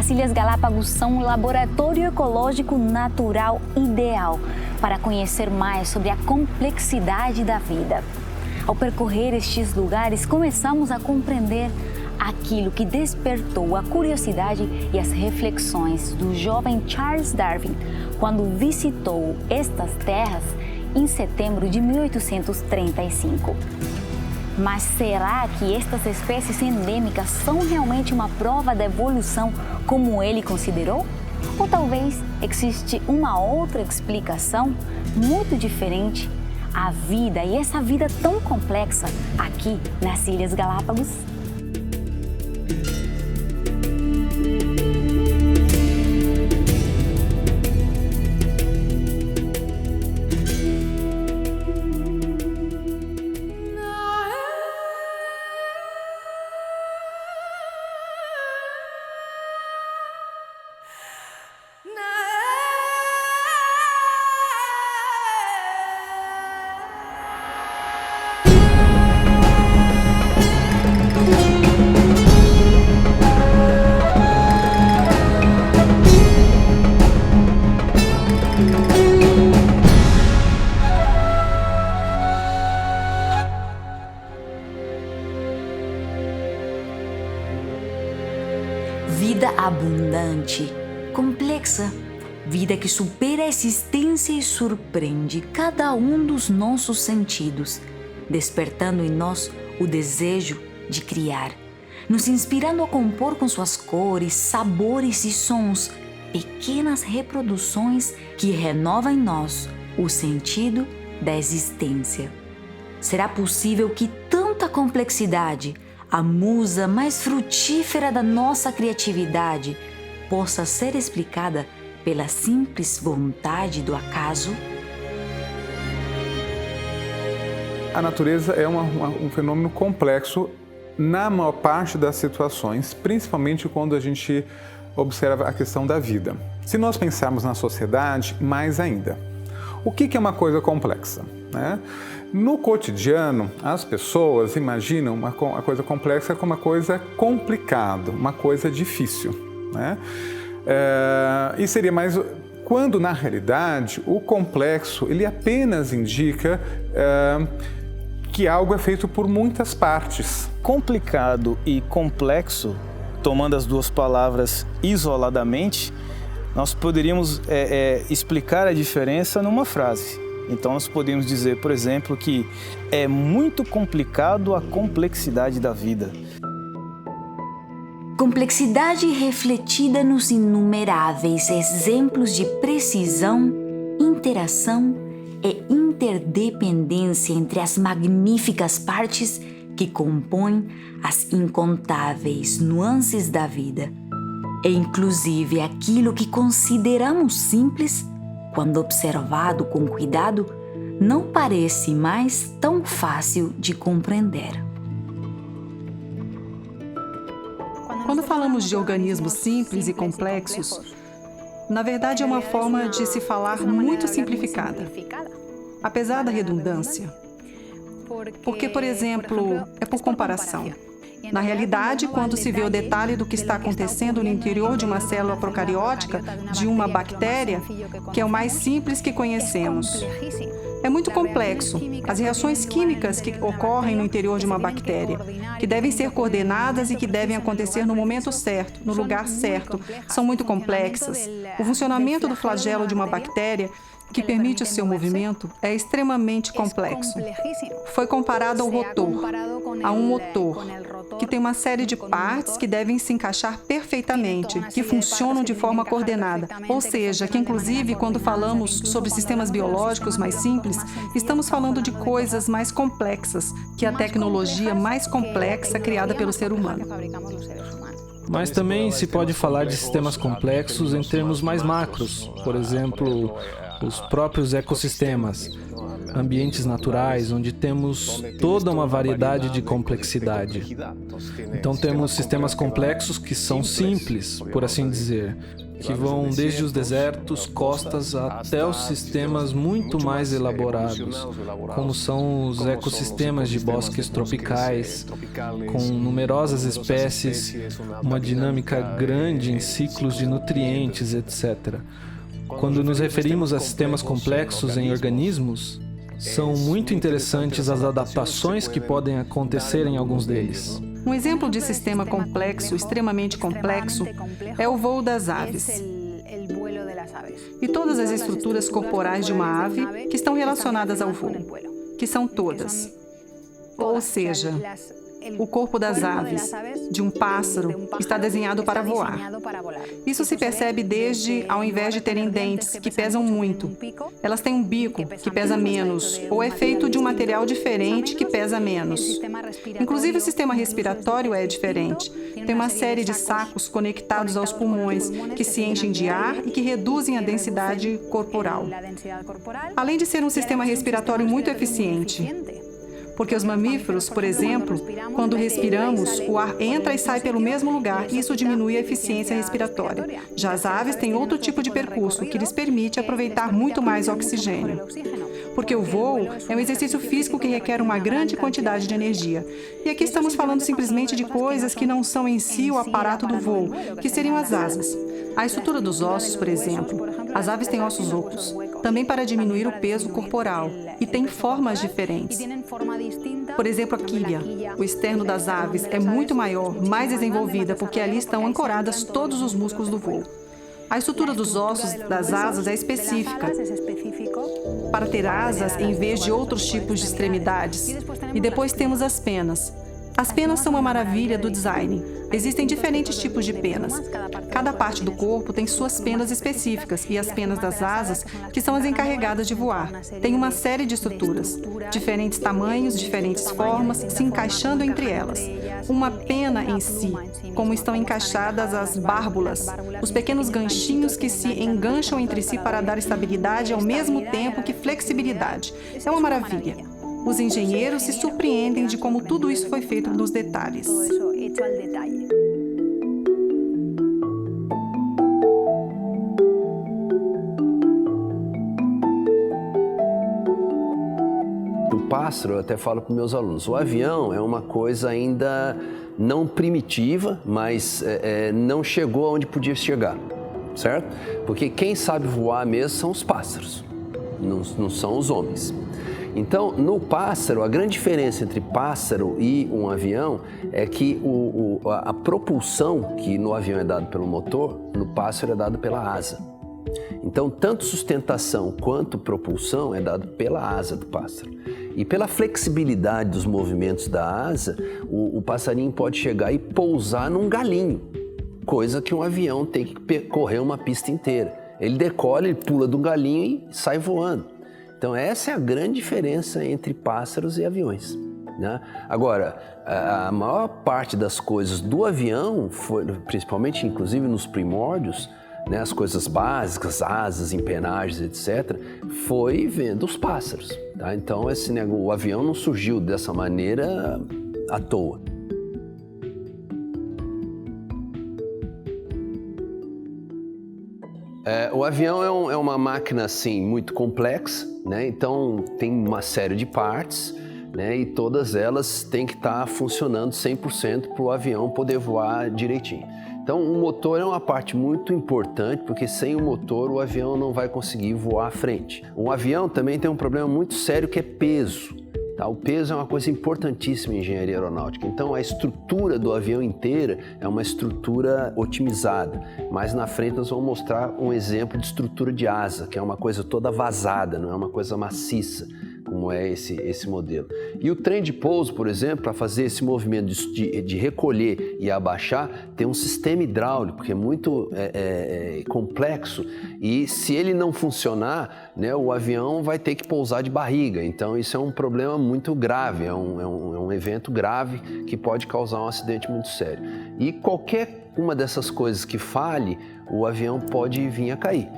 As Ilhas Galápagos são um laboratório ecológico natural ideal para conhecer mais sobre a complexidade da vida. Ao percorrer estes lugares, começamos a compreender aquilo que despertou a curiosidade e as reflexões do jovem Charles Darwin quando visitou estas terras em setembro de 1835. Mas será que estas espécies endêmicas são realmente uma prova da evolução como ele considerou? Ou talvez existe uma outra explicação muito diferente à vida e essa vida tão complexa aqui nas Ilhas Galápagos? Vida abundante, complexa, vida que supera a existência e surpreende cada um dos nossos sentidos, despertando em nós o desejo de criar, nos inspirando a compor com suas cores, sabores e sons, pequenas reproduções que renovam em nós o sentido da existência. Será possível que tanta complexidade, a musa mais frutífera da nossa criatividade, possa ser explicada pela simples vontade do acaso? A natureza é um fenômeno complexo na maior parte das situações, principalmente quando a gente observa a questão da vida. Se nós pensarmos na sociedade, mais ainda. O que é uma coisa complexa, né? No cotidiano, as pessoas imaginam uma coisa complexa como uma coisa complicada, uma coisa difícil, né? E seria mais quando, na realidade, o complexo ele apenas indica que algo é feito por muitas partes. Complicado e complexo, tomando as duas palavras isoladamente, nós poderíamos explicar a diferença numa frase. Então nós podemos dizer, por exemplo, que é muito complicado a complexidade da vida. Complexidade refletida nos inumeráveis exemplos de precisão, interação e interdependência entre as magníficas partes que compõem as incontáveis nuances da vida. E inclusive aquilo que consideramos simples, quando observado com cuidado, não parece mais tão fácil de compreender. Quando falamos de organismos simples e complexos, na verdade é uma forma de se falar muito simplificada, apesar da redundância. Porque, por exemplo, é por comparação. Na realidade, quando se vê o detalhe do que está acontecendo no interior de uma célula procariótica, de uma bactéria, que é o mais simples que conhecemos, é muito complexo. As reações químicas que ocorrem no interior de uma bactéria, que devem ser coordenadas e que devem acontecer no momento certo, no lugar certo, são muito complexas. O funcionamento do flagelo de uma bactéria, que permite o seu movimento, é extremamente complexo. Foi comparado ao rotor, a um motor, que tem uma série de partes que devem se encaixar perfeitamente, que funcionam de forma coordenada. Ou seja, que inclusive quando falamos sobre sistemas biológicos mais simples, estamos falando de coisas mais complexas que a tecnologia mais complexa criada pelo ser humano. Mas também se pode falar de sistemas complexos em termos mais macros, por exemplo, os próprios ecossistemas, ambientes naturais onde temos toda uma variedade de complexidade. Então temos sistemas complexos que são simples, por assim dizer, que vão desde os desertos, costas, até os sistemas muito mais elaborados, como são os ecossistemas de bosques tropicais, com numerosas espécies, uma dinâmica grande em ciclos de nutrientes, etc. Quando nos referimos a sistemas complexos em organismos, são muito interessantes as adaptações que podem acontecer em alguns deles. Um exemplo de sistema complexo, extremamente complexo, é o voo das aves. E todas as estruturas corporais de uma ave que estão relacionadas ao voo, que são todas. Ou seja, o corpo das aves, de um pássaro, está desenhado para voar. Isso se percebe desde, ao invés de terem dentes, que pesam muito, elas têm um bico, que pesa menos, ou é feito de um material diferente, que pesa menos. Inclusive, o sistema respiratório é diferente. Tem uma série de sacos conectados aos pulmões, que se enchem de ar e que reduzem a densidade corporal. Além de ser um sistema respiratório muito eficiente. Porque os mamíferos, por exemplo, quando respiramos, o ar entra e sai pelo mesmo lugar e isso diminui a eficiência respiratória. Já as aves têm outro tipo de percurso, que lhes permite aproveitar muito mais oxigênio. Porque o voo é um exercício físico que requer uma grande quantidade de energia. E aqui estamos falando simplesmente de coisas que não são em si o aparato do voo, que seriam as asas. A estrutura dos ossos, por exemplo. As aves têm ossos ocos, também para diminuir o peso corporal, e têm formas diferentes. Por exemplo, a quilha, o externo das aves, é muito maior, mais desenvolvida, porque ali estão ancoradas todos os músculos do voo. A estrutura dos ossos das asas é específica, para ter asas em vez de outros tipos de extremidades. E depois temos as penas. As penas são uma maravilha do design. Existem diferentes tipos de penas. Cada parte do corpo tem suas penas específicas e as penas das asas, que são as encarregadas de voar. Tem uma série de estruturas, diferentes tamanhos, diferentes formas, se encaixando entre elas. Uma pena em si, como estão encaixadas as bárbulas, os pequenos ganchinhos que se engancham entre si para dar estabilidade ao mesmo tempo que flexibilidade. É uma maravilha. Os engenheiros se surpreendem de como tudo isso foi feito nos detalhes. O pássaro, eu até falo para os meus alunos, o avião é uma coisa ainda não primitiva, mas não chegou aonde podia chegar, certo? Porque quem sabe voar mesmo são os pássaros, não são os homens. Então, no pássaro, a grande diferença entre pássaro e um avião é que a propulsão, que no avião é dada pelo motor, no pássaro é dada pela asa. Então, tanto sustentação quanto propulsão é dado pela asa do pássaro. E pela flexibilidade dos movimentos da asa, o passarinho pode chegar e pousar num galinho, coisa que um avião tem que correr uma pista inteira. Ele decola, ele pula do galinho e sai voando. Então, essa é a grande diferença entre pássaros e aviões, né? Agora, a maior parte das coisas do avião, principalmente, inclusive nos primórdios, né, as coisas básicas, asas, empenagens, etc., foi vendo os pássaros. Tá? Então, o avião não surgiu dessa maneira à toa. O avião é uma máquina assim, muito complexa, né? Então tem uma série de partes, né? E todas elas têm que estar funcionando 100% para o avião poder voar direitinho. Então o motor é uma parte muito importante, porque sem o motor o avião não vai conseguir voar à frente. O avião também tem um problema muito sério que é peso. Tá? O peso é uma coisa importantíssima em engenharia aeronáutica. Então a estrutura do avião inteira é uma estrutura otimizada. Mais na frente nós vamos mostrar um exemplo de estrutura de asa, que é uma coisa toda vazada, não é uma coisa maciça, como é esse modelo. E o trem de pouso, por exemplo, para fazer esse movimento de recolher e abaixar, tem um sistema hidráulico que é muito complexo e se ele não funcionar, né, o avião vai ter que pousar de barriga. Então isso é um problema muito grave, é um evento grave que pode causar um acidente muito sério. E qualquer uma dessas coisas que falhe, o avião pode vir a cair.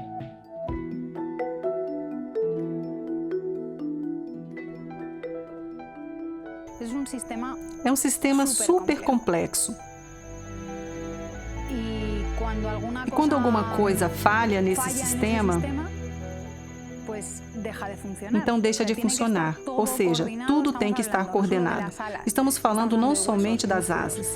É um sistema super complexo. E quando alguma coisa falha nesse sistema, então deixa de funcionar, ou seja, tudo tem que estar coordenado. Estamos falando não somente das asas,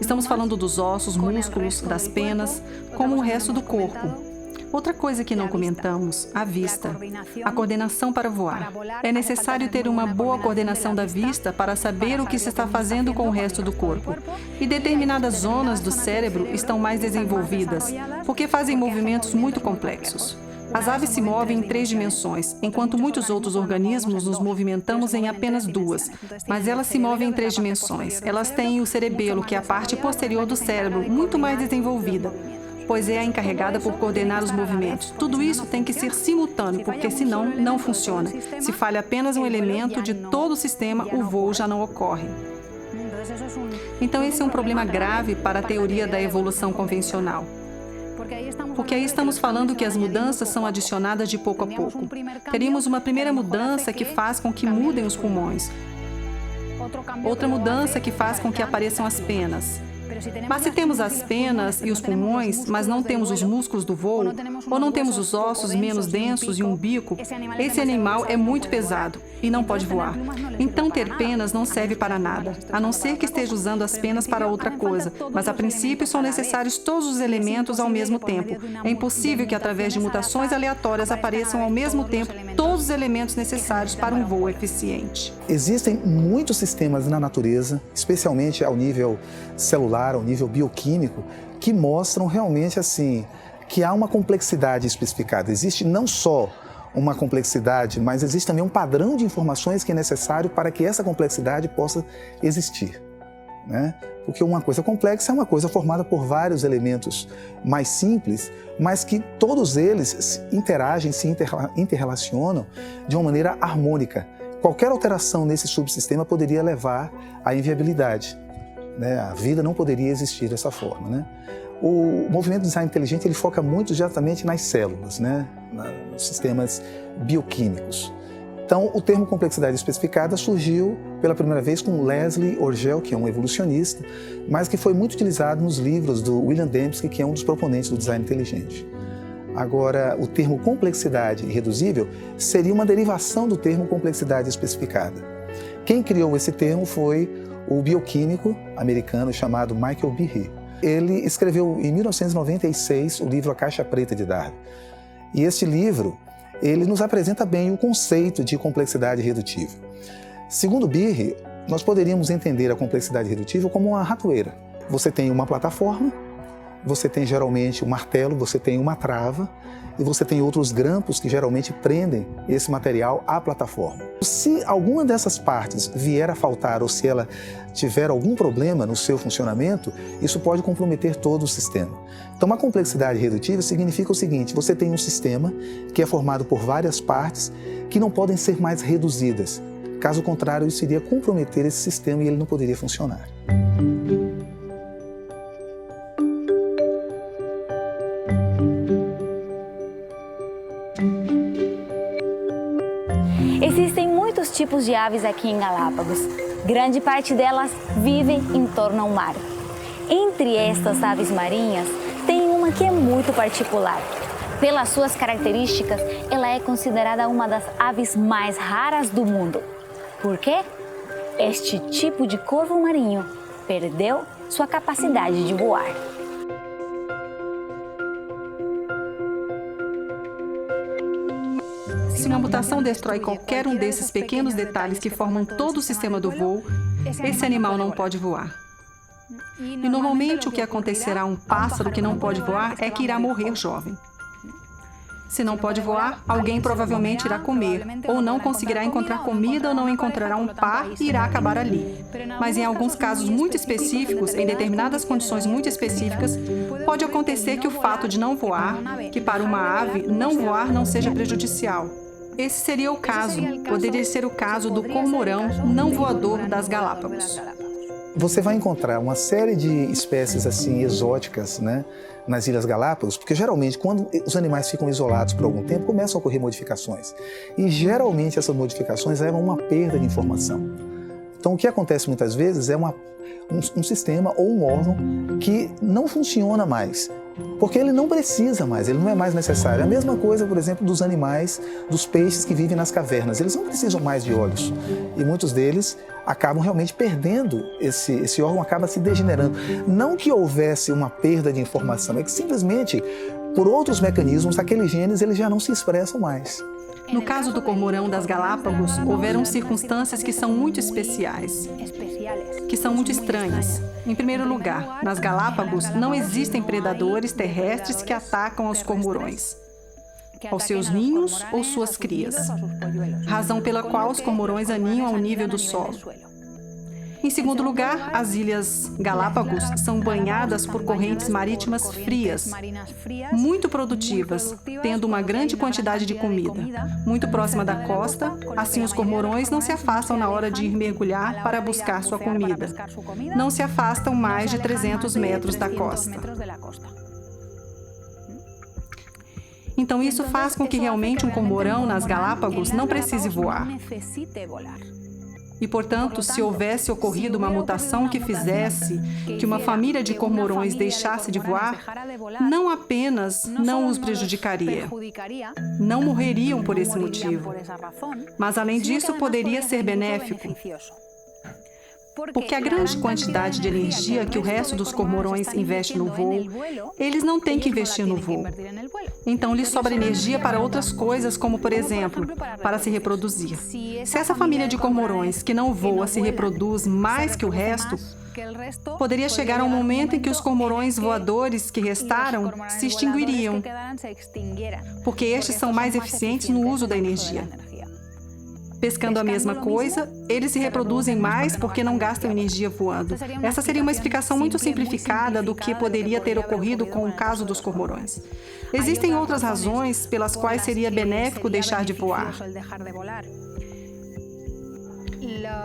estamos falando dos ossos, músculos, das penas, como o resto do corpo. Outra coisa que não comentamos, a vista, a coordenação para voar. É necessário ter uma boa coordenação da vista para saber o que se está fazendo com o resto do corpo. E determinadas zonas do cérebro estão mais desenvolvidas, porque fazem movimentos muito complexos. As aves se movem em 3 dimensões, enquanto muitos outros organismos nos movimentamos em apenas 2. Mas elas se movem em 3 dimensões. Elas têm o cerebelo, que é a parte posterior do cérebro, muito mais desenvolvida, pois é a encarregada por coordenar os movimentos. Tudo isso tem que ser simultâneo, porque senão não funciona. Se falha apenas um elemento de todo o sistema, o voo já não ocorre. Então esse é um problema grave para a teoria da evolução convencional. Porque aí estamos falando que as mudanças são adicionadas de pouco a pouco. Teríamos uma primeira mudança que faz com que mudem os pulmões. Outra mudança que faz com que apareçam as penas. Mas se temos as penas e os pulmões, mas não temos os músculos do voo, ou não temos os ossos menos densos e um bico, esse animal é muito pesado e não pode voar. Então ter penas não serve para nada, a não ser que esteja usando as penas para outra coisa, mas a princípio são necessários todos os elementos ao mesmo tempo. É impossível que através de mutações aleatórias apareçam ao mesmo tempo todos os elementos necessários para um voo eficiente. Existem muitos sistemas na natureza, especialmente ao nível celular, ao nível bioquímico, que mostram realmente assim que há uma complexidade especificada. Existe não só uma complexidade, mas existe também um padrão de informações que é necessário para que essa complexidade possa existir, né? Porque uma coisa complexa é uma coisa formada por vários elementos mais simples, mas que todos eles interagem, se interrelacionam de uma maneira harmônica. Qualquer alteração nesse subsistema poderia levar à inviabilidade, né? A vida não poderia existir dessa forma, né? O movimento de design inteligente ele foca muito diretamente nas células, né? Nos sistemas bioquímicos. Então, o termo complexidade especificada surgiu pela primeira vez com Leslie Orgel, que é um evolucionista, mas que foi muito utilizado nos livros do William Dembski, que é um dos proponentes do design inteligente. Agora, o termo complexidade irreduzível seria uma derivação do termo complexidade especificada. Quem criou esse termo foi o bioquímico americano chamado Michael Behe. Ele escreveu em 1996 o livro A Caixa Preta de Darwin. E este livro, ele nos apresenta bem o conceito de complexidade irredutível. Segundo Behe, nós poderíamos entender a complexidade irredutível como uma ratoeira. Você tem uma plataforma, você tem geralmente um martelo, você tem uma trava e você tem outros grampos que geralmente prendem esse material à plataforma. Se alguma dessas partes vier a faltar ou se ela tiver algum problema no seu funcionamento, isso pode comprometer todo o sistema. Então, uma complexidade irredutível significa o seguinte: você tem um sistema que é formado por várias partes que não podem ser mais reduzidas. Caso contrário, isso iria comprometer esse sistema e ele não poderia funcionar. Existem muitos tipos de aves aqui em Galápagos. Grande parte delas vivem em torno ao mar. Entre estas aves marinhas, tem uma que é muito particular. Pelas suas características, ela é considerada uma das aves mais raras do mundo. Por quê? Este tipo de corvo marinho perdeu sua capacidade de voar. Se uma mutação destrói qualquer um desses pequenos detalhes que formam todo o sistema do voo, esse animal não pode voar. E normalmente o que acontecerá a um pássaro que não pode voar é que irá morrer jovem. Se não pode voar, alguém provavelmente irá comer, ou não conseguirá encontrar comida ou não encontrará um par e irá acabar ali. Mas em alguns casos muito específicos, em determinadas condições muito específicas, pode acontecer que o fato de não voar, que para uma ave não voar não seja prejudicial. Esse seria o caso, poderia ser o caso do cormorão não voador das Galápagos. Você vai encontrar uma série de espécies assim exóticas, né, nas Ilhas Galápagos, porque geralmente quando os animais ficam isolados por algum tempo, começam a ocorrer modificações. E geralmente essas modificações levam a uma perda de informação. Então, o que acontece muitas vezes é um sistema ou um órgão que não funciona mais, porque ele não precisa mais, ele não é mais necessário. A mesma coisa, por exemplo, dos animais, dos peixes que vivem nas cavernas. Eles não precisam mais de olhos e muitos deles acabam realmente perdendo, esse órgão acaba se degenerando. Não que houvesse uma perda de informação, é que simplesmente, por outros mecanismos, aqueles genes eles já não se expressam mais. No caso do cormorão das Galápagos, houveram circunstâncias que são muito especiais, que são muito estranhas. Em primeiro lugar, nas Galápagos não existem predadores terrestres que atacam os cormorões, aos seus ninhos ou suas crias, razão pela qual os cormorões aninham ao nível do solo. Em segundo lugar, as Ilhas Galápagos são banhadas por correntes marítimas frias, muito produtivas, tendo uma grande quantidade de comida. Muito próxima da costa, assim os cormorões não se afastam na hora de ir mergulhar para buscar sua comida. Não se afastam mais de 300 metros da costa. Então isso faz com que realmente um cormorão nas Galápagos não precise voar. E, portanto, se houvesse ocorrido uma mutação que fizesse que uma família de cormorões deixasse de voar, não apenas não os prejudicaria, não morreriam por esse motivo, mas, além disso, poderia ser benéfico. Porque a grande quantidade de energia que o resto dos cormorões investe no voo, eles não têm que investir no voo. Então, lhes sobra energia para outras coisas, como, por exemplo, para se reproduzir. Se essa família de cormorões que não voa se reproduz mais que o resto, poderia chegar a um momento em que os cormorões voadores que restaram se extinguiriam, porque estes são mais eficientes no uso da energia. Pescando a mesma coisa, eles se reproduzem mais porque não gastam energia voando. Essa seria uma explicação muito simplificada do que poderia ter ocorrido com o caso dos cormorões. Existem outras razões pelas quais seria benéfico deixar de voar.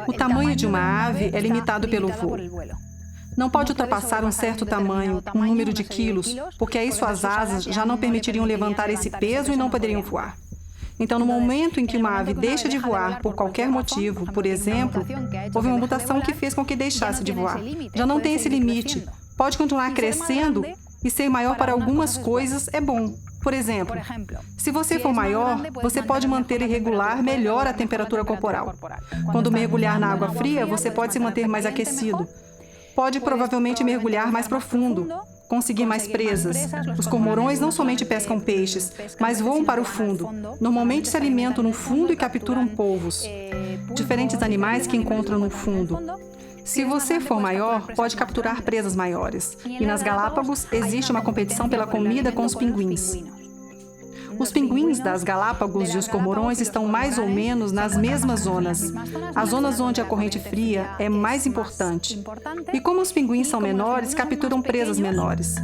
O tamanho de uma ave é limitado pelo voo. Não pode ultrapassar um certo tamanho, um número de quilos, porque aí suas asas já não permitiriam levantar esse peso e não poderiam voar. Então, no momento em que uma ave deixa de voar por qualquer motivo, por exemplo, houve uma mutação que fez com que deixasse de voar. Já não tem esse limite. Pode continuar crescendo e ser maior para algumas coisas é bom. Por exemplo, se você for maior, você pode manter e regular melhor a temperatura corporal. Quando mergulhar na água fria, você pode se manter mais aquecido. Pode provavelmente mergulhar mais profundo, conseguir mais presas. Os cormorões não somente pescam peixes, mas voam para o fundo. Normalmente se alimentam no fundo e capturam polvos, diferentes animais que encontram no fundo. Se você for maior, pode capturar presas maiores. E nas Galápagos existe uma competição pela comida com os pinguins. Os pinguins das Galápagos e os cormorões estão mais ou menos nas mesmas zonas. As zonas onde a corrente fria é mais importante. E como os pinguins são menores, capturam presas menores.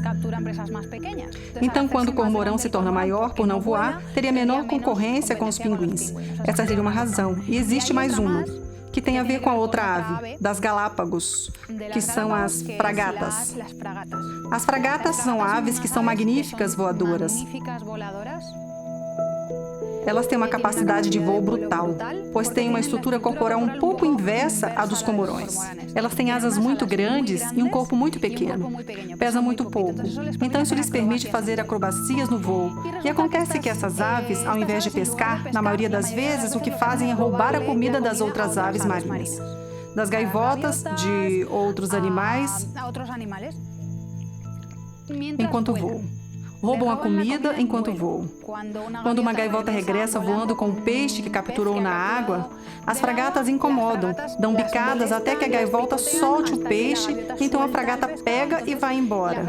Então, quando o cormorão se torna maior por não voar, teria menor concorrência com os pinguins. Essa seria uma razão. E existe mais uma, que tem a ver com a outra ave, das Galápagos, que são as fragatas. As fragatas são aves que são magníficas voadoras. Elas têm uma capacidade de voo brutal, pois têm uma estrutura corporal um pouco inversa à dos cormorões. Elas têm asas muito grandes e um corpo muito pequeno. Pesam muito pouco. Então isso lhes permite fazer acrobacias no voo. E acontece que essas aves, ao invés de pescar, na maioria das vezes, o que fazem é roubar a comida das outras aves marinhas, das gaivotas, de outros animais, enquanto voam. Roubam a comida enquanto voam. Quando uma gaivota regressa voando com o peixe que capturou na água, as fragatas incomodam, dão bicadas até que a gaivota solte o peixe, então a fragata pega e vai embora.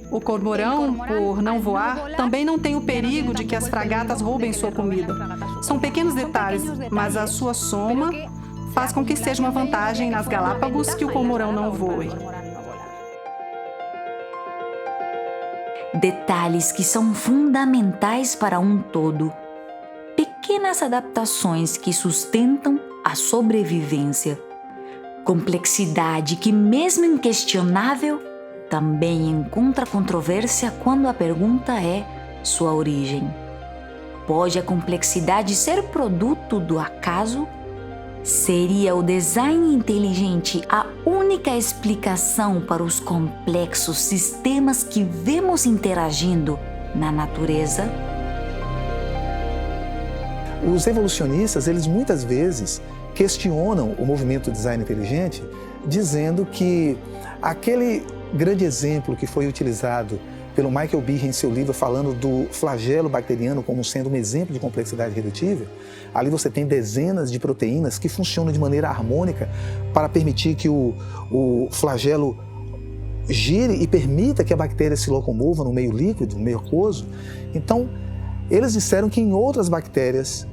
O cormorão, por não voar, também não tem o perigo de que as fragatas roubem sua comida. São pequenos detalhes, mas a sua soma faz com que seja uma vantagem nas Galápagos que o cormorão não voe. Detalhes que são fundamentais para um todo. Pequenas adaptações que sustentam a sobrevivência. Complexidade que, mesmo inquestionável, também encontra controvérsia quando a pergunta é sua origem. Pode a complexidade ser produto do acaso Seria o design inteligente a única explicação para os complexos sistemas que vemos interagindo na natureza? Os evolucionistas, eles muitas vezes questionam o movimento design inteligente, dizendo que aquele grande exemplo que foi utilizado pelo Michael Behe em seu livro falando do flagelo bacteriano como sendo um exemplo de complexidade redutível, ali você tem dezenas de proteínas que funcionam de maneira harmônica para permitir que o flagelo gire e permita que a bactéria se locomova no meio líquido, no meio aquoso. Então, eles disseram que em outras bactérias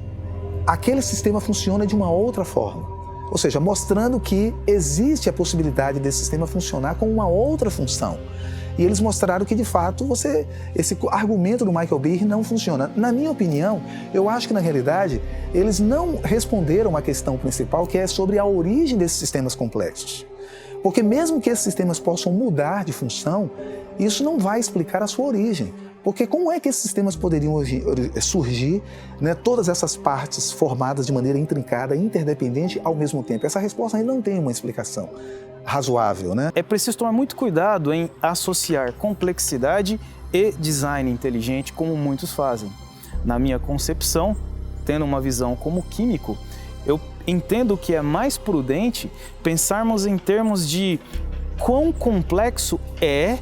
aquele sistema funciona de uma outra forma. Ou seja, mostrando que existe a possibilidade desse sistema funcionar com uma outra função. E eles mostraram que, de fato, esse argumento do Michael Behe não funciona. Na minha opinião, eu acho que, na realidade, eles não responderam à questão principal, que é sobre a origem desses sistemas complexos. Porque mesmo que esses sistemas possam mudar de função, isso não vai explicar a sua origem. Porque como é que esses sistemas poderiam surgir, né, todas essas partes formadas de maneira intrincada, interdependente ao mesmo tempo? Essa resposta ainda não tem uma explicação razoável, né? É preciso tomar muito cuidado em associar complexidade e design inteligente, como muitos fazem. Na minha concepção, tendo uma visão como químico, eu entendo que é mais prudente pensarmos em termos de quão complexo é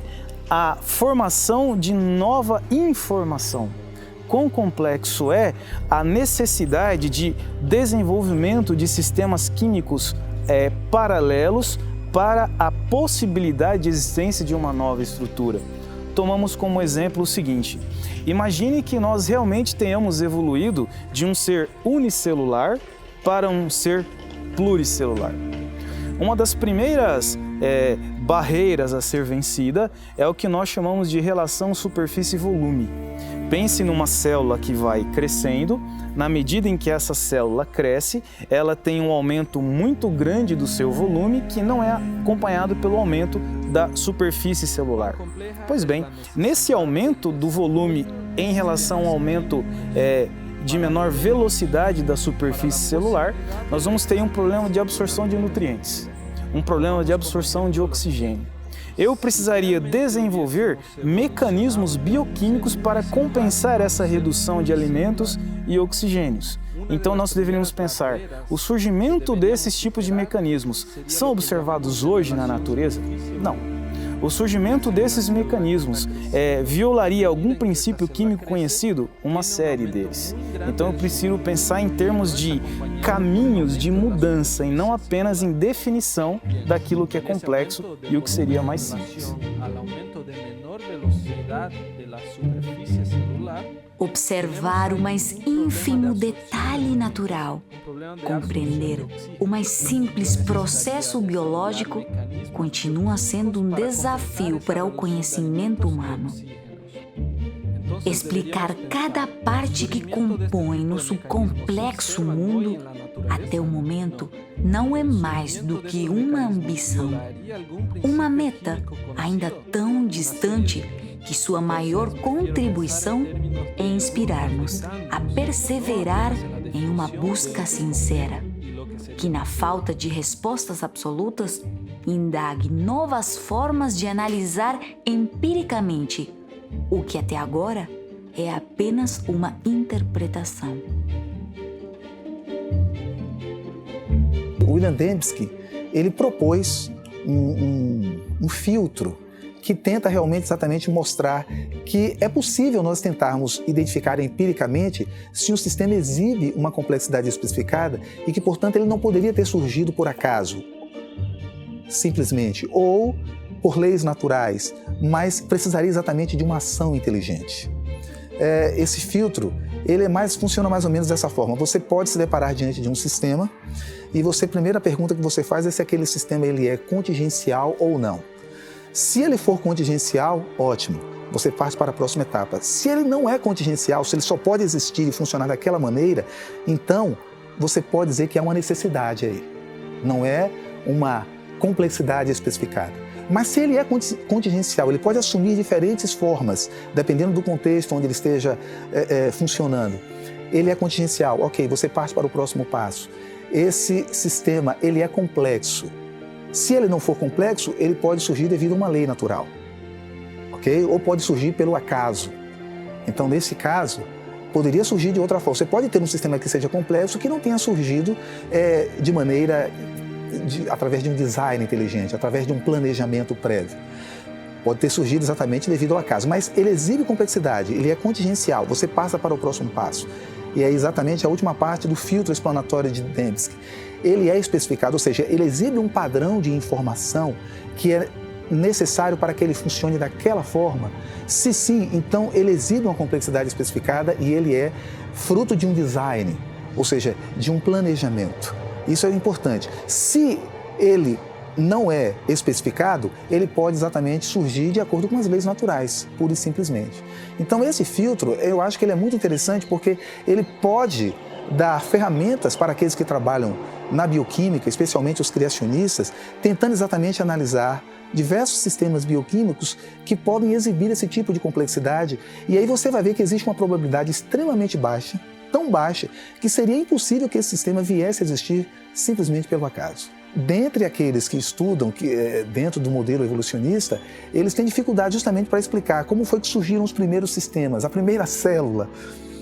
a formação de nova informação. Quão complexo é a necessidade de desenvolvimento de sistemas químicos paralelos para a possibilidade de existência de uma nova estrutura. Tomamos como exemplo o seguinte: imagine que nós realmente tenhamos evoluído de um ser unicelular para um ser pluricelular. Uma das primeiras barreiras a ser vencida é o que nós chamamos de relação superfície-volume. Pense numa célula que vai crescendo. Na medida em que essa célula cresce, ela tem um aumento muito grande do seu volume, que não é acompanhado pelo aumento da superfície celular. Pois bem, nesse aumento do volume em relação ao aumento de menor velocidade da superfície celular, nós vamos ter um problema de absorção de nutrientes, um problema de absorção de oxigênio. Eu precisaria desenvolver mecanismos bioquímicos para compensar essa redução de alimentos e oxigênios. Então nós deveríamos pensar, o surgimento desses tipos de mecanismos são observados hoje na natureza? Não. O surgimento desses mecanismos violaria algum princípio químico conhecido? Uma série deles. Então eu preciso pensar em termos de caminhos de mudança e não apenas em definição daquilo que é complexo e o que seria mais simples. Observar o mais ínfimo detalhe natural, compreender o mais simples processo biológico, continua sendo um desafio para o conhecimento humano. Explicar cada parte que compõe nosso complexo mundo, até o momento, não é mais do que uma ambição, uma meta ainda tão distante que sua maior contribuição é inspirar-nos a perseverar em uma busca sincera, que na falta de respostas absolutas, indague novas formas de analisar empiricamente o que até agora é apenas uma interpretação. William Dembski, ele propôs um filtro que tenta realmente exatamente mostrar que é possível nós tentarmos identificar empiricamente se um sistema exibe uma complexidade especificada e que, portanto, ele não poderia ter surgido por acaso, simplesmente, ou por leis naturais, mas precisaria exatamente de uma ação inteligente. Esse filtro, funciona mais ou menos dessa forma. Você pode se deparar diante de um sistema e a primeira pergunta que você faz é se aquele sistema ele é contingencial ou não. Se ele for contingencial, ótimo, você parte para a próxima etapa. Se ele não é contingencial, se ele só pode existir e funcionar daquela maneira, então você pode dizer que há uma necessidade aí. Não é uma complexidade especificada. Mas se ele é contingencial, ele pode assumir diferentes formas, dependendo do contexto onde ele esteja funcionando. Ele é contingencial, ok, você parte para o próximo passo. esse sistema ele é complexo. Se ele não for complexo, ele pode surgir devido a uma lei natural, ok? Ou pode surgir pelo acaso. Então, nesse caso, poderia surgir de outra forma. Você pode ter um sistema que seja complexo que não tenha surgido de maneira, através de um design inteligente, através de um planejamento prévio. Pode ter surgido exatamente devido ao acaso, mas ele exibe complexidade, ele é contingencial, você passa para o próximo passo. E é exatamente a última parte do filtro explanatório de Dembski. Ele é especificado, ou seja, ele exibe um padrão de informação que é necessário para que ele funcione daquela forma. Se sim, então ele exibe uma complexidade especificada e ele é fruto de um design, ou seja, de um planejamento. Isso é importante. Se ele não é especificado, ele pode exatamente surgir de acordo com as leis naturais, pura e simplesmente. Então esse filtro, eu acho que ele é muito interessante porque ele pode dar ferramentas para aqueles que trabalham na bioquímica, especialmente os criacionistas, tentando exatamente analisar diversos sistemas bioquímicos que podem exibir esse tipo de complexidade, e aí você vai ver que existe uma probabilidade extremamente baixa, tão baixa, que seria impossível que esse sistema viesse a existir simplesmente pelo acaso. Dentre aqueles que estudam dentro do modelo evolucionista, eles têm dificuldade justamente para explicar como foi que surgiram os primeiros sistemas, a primeira célula.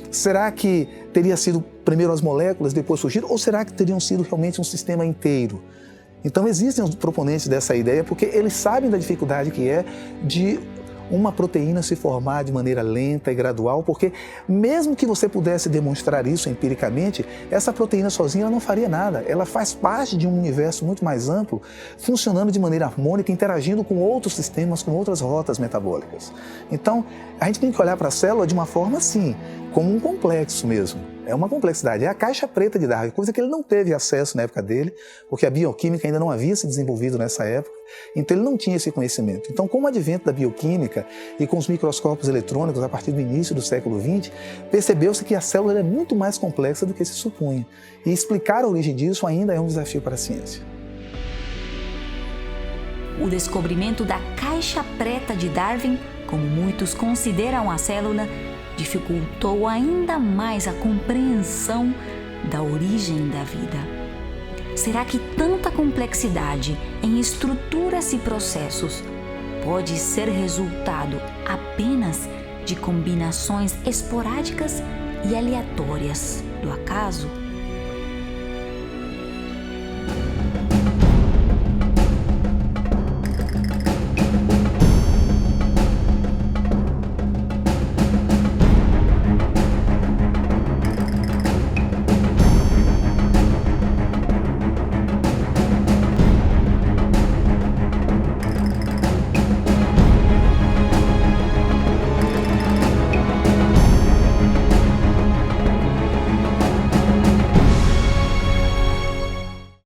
Será que teria sido primeiro as moléculas, depois surgiram, ou será que teriam sido realmente um sistema inteiro? Então existem os proponentes dessa ideia porque eles sabem da dificuldade que é de uma proteína se formar de maneira lenta e gradual, porque mesmo que você pudesse demonstrar isso empiricamente, essa proteína sozinha ela não faria nada. Ela faz parte de um universo muito mais amplo, funcionando de maneira harmônica, interagindo com outros sistemas, com outras rotas metabólicas. Então, a gente tem que olhar para a célula de uma forma assim, como um complexo mesmo. É uma complexidade, é a caixa preta de Darwin, coisa que ele não teve acesso na época dele, porque a bioquímica ainda não havia se desenvolvido nessa época, então ele não tinha esse conhecimento. Então, com o advento da bioquímica e com os microscópios eletrônicos a partir do início do século XX, percebeu-se que a célula é muito mais complexa do que se supunha. E explicar a origem disso ainda é um desafio para a ciência. O descobrimento da caixa preta de Darwin, como muitos consideram a célula, dificultou ainda mais a compreensão da origem da vida. Será que tanta complexidade em estruturas e processos pode ser resultado apenas de combinações esporádicas e aleatórias do acaso?